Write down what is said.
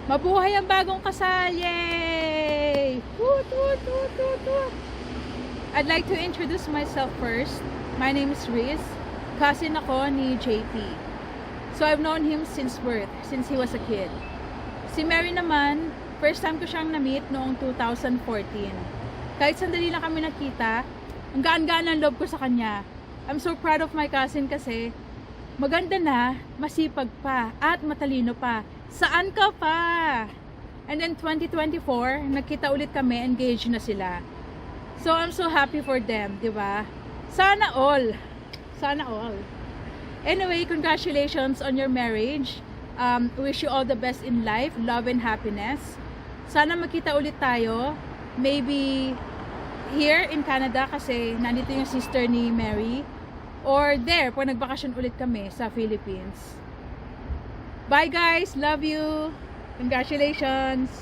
Mabuhay ang bagong kasal! Yay! Woot, woot, woot, woot, woot. I'd like to introduce myself first. My name is Riz. Cousin ako ni JP. So I've known him since birth, since he was a kid. Si Mary naman, first time ko siyang na-meet noong 2014. Kahit sandali lang kami nakita, ang gaan-gaan ang loob ko sa kanya. I'm so proud of my cousin kasi maganda na, masipag pa, at matalino pa. Saan ka pa? And then 2024, nagkita ulit kami, engaged na sila. So I'm so happy for them, di ba? Sana all. Sana all. Anyway, congratulations on your marriage. Wish you all the best in life, love and happiness. Sana magkita ulit tayo. Maybe here in Canada kasi nandito yung sister ni Mary. Or there, pag nagbakasyon ulit kami sa Philippines. Bye guys, love you. Congratulations.